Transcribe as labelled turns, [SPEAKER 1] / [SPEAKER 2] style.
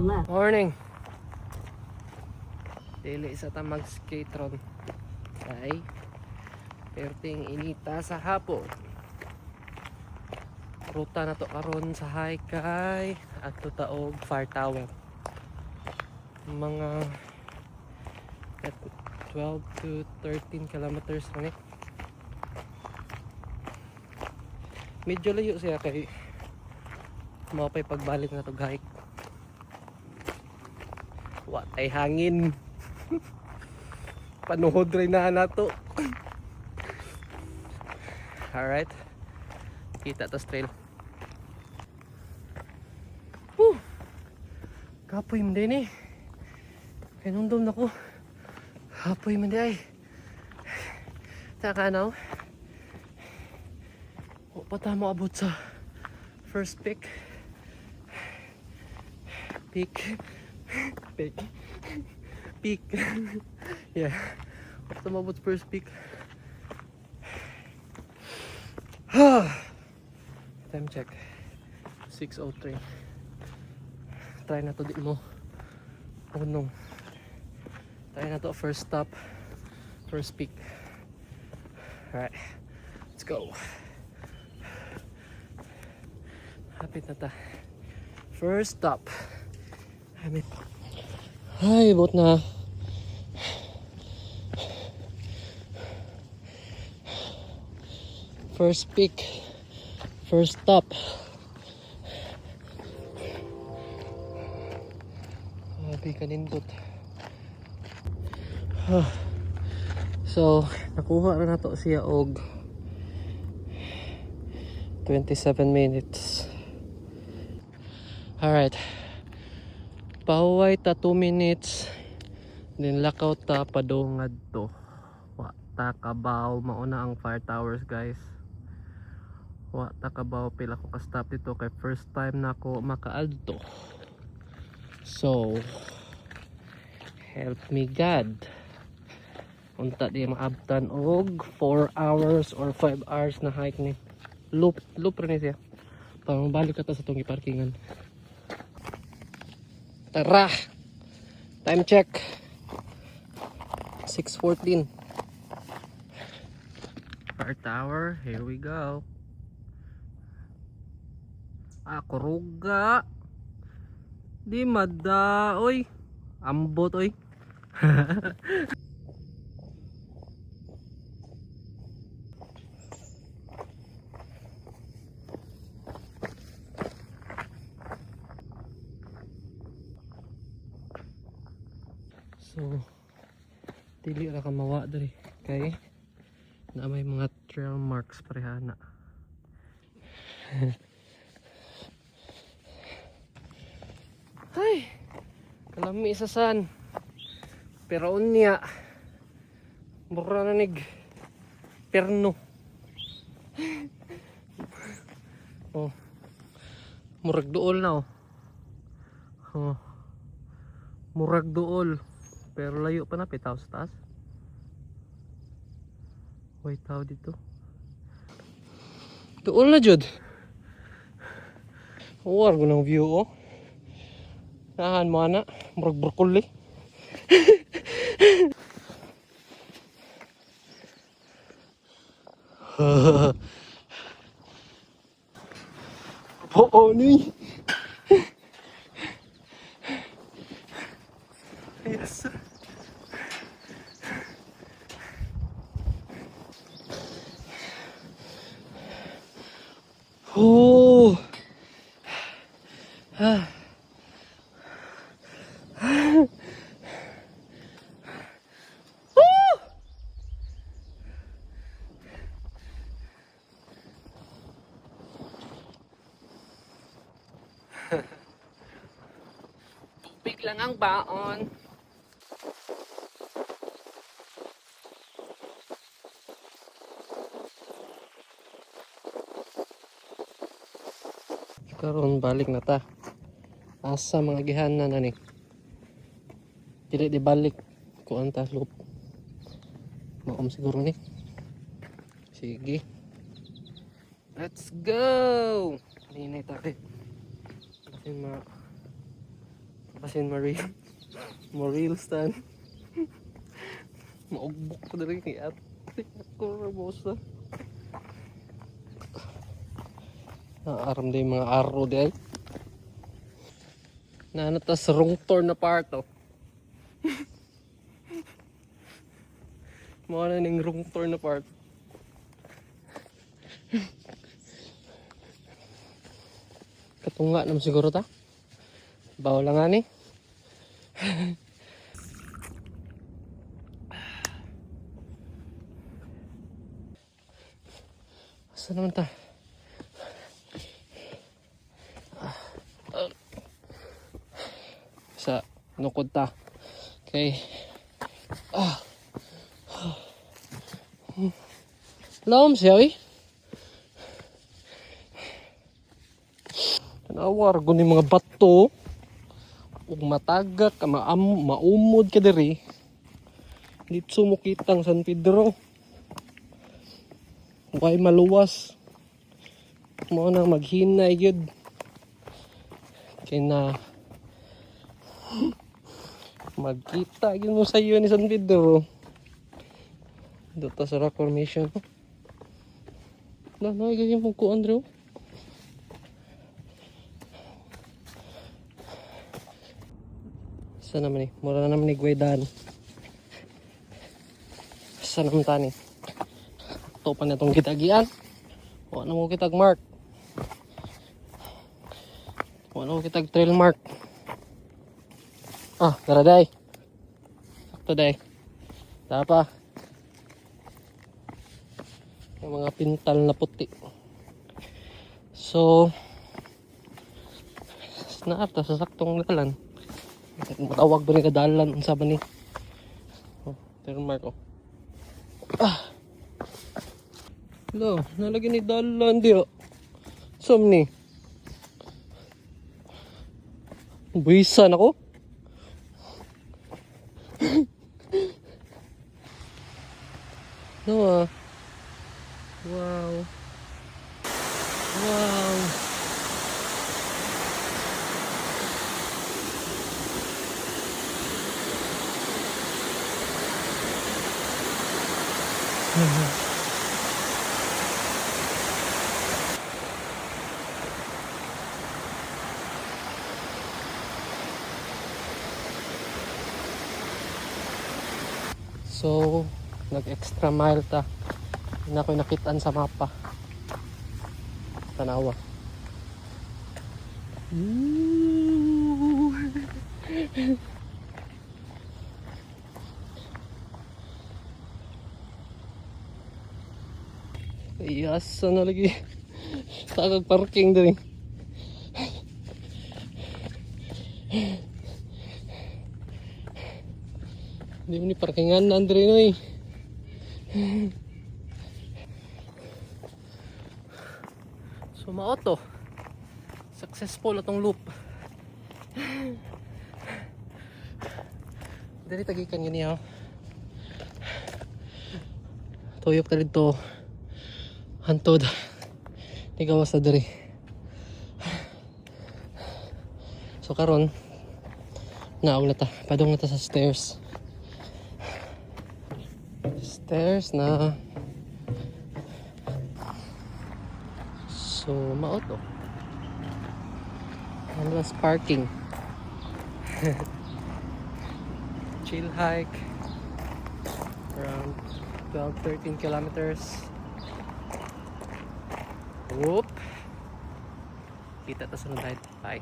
[SPEAKER 1] left.
[SPEAKER 2] Morning. Dili sa tamag skate ron. Ay, perting inita sa hapon. Ruta na to karon sa Haykay at Taog Fire Tower. Mga 12 to 13 kilometers na eh. Medyo layo siya kay mapay pagbalik na to hike. Watay hangin. Panuhod rin na to. Alright. Kita to trail. Whew. Kapoy mo din eh. Kinundom na ko. Kapoy mo din ay. Saka now. O pa tayo abot sa first peak. Peak. Yeah. Basta mabot first peak. Time check. 6:03. Try na to di mo. Unong. Try na to first stop. First peak. Alright. Let's go. Hapit na ta. First stop. Ay, bot na. First peak. First stop. Happy kanindot. So, nakuha na to siya og 27 minutes. Alright. Pahuway ta 2 minutes. Then lakaw ta padungad to. Wa ta kabaw mauna ang fire towers guys. Wa ta kabaw pila ko ka-stop dito kay first time na ako makaadto. So help me God. Unta di maabtan og 4 hours or 5 hours na hike ni. Loop rin siya. Pang balik ka ta sa tong parkingan. Tara! Time check. 6:14. Fire tower, here we go. Kuruga. Di mada, oy. Ambot, oy. So, dili ra ka mawa diri kay na may mga trail marks parehana. Ay, kalami sa san. Pero unya mura na nig perno. Oh. Murag duol na oh. Oh. Murag duol. Pero layo pa na, pitaw sa taas. White tao dito. Tuol na jud. War ko ng view oh. Nahan mo ana, murag broccoli. Oo ni. Yes. Oh. Tubig lang ang baon. Karon balik na ta. Asa mga gihanan na ni. Dili di balik ko anta loop. Maom siguro ni. Sige. Let's go. Ninay ta kay. Kasi Kasi maril stand. Maugbok ko na rin kay ate. Ako rabosa. Naaram na yung mga araw din. Nanatas wrong turn na part oh. Mga na ng wrong turn na part. Katunga naman siguro ta. Bawal lang nga ni. Saan naman ta? Sa nukod ta. Okay. Laom siya eh. Tanawar ko ni mga bato. Ug matagak, maumod ka diri. Dito mo kitang San Pedro. Huwag maluwas. Mo na maghinay gyud. Kaya na magkita gyud mo sa iyo ni San Pedro. Dito sa rock formation. Na ganyan mo ko Andrew. Saan naman eh? Mura naman ni Guaydan. Saan naman tani? Ito pa na itong kitagian. Huwag na mo kitag mark. Huwag na mo kitag trail mark. Ah, naraday. Sakto day. Tapa. Yung mga pintal na puti. So, naarta sa saktong dalan. Matawag ba ni kadalan? Ang sabi ni. Oh, trail mark oh. Ah. Lo, nalagyan ni dalan di oh. Som ni. Buisan ako. No ah. Wow. Wow. So, nag-extra mile ta. Na ako'y nakitaan sa mapa. Tanawa. Iyasa na lagi. Tagag parking din. Hindi mo ni parkingan na Andre no eh. So maoto. Successful atong loop. Dali tagikan yun niya. Tuyok na dito. Hantod. Tigawas na dali. So karon naog na ta. Padong na ta sa stairs. Stairs na. So maoto. Endless parking. Chill hike. Around 12-13 kilometers. Whoop. Kita ta sunod tayo. Bye.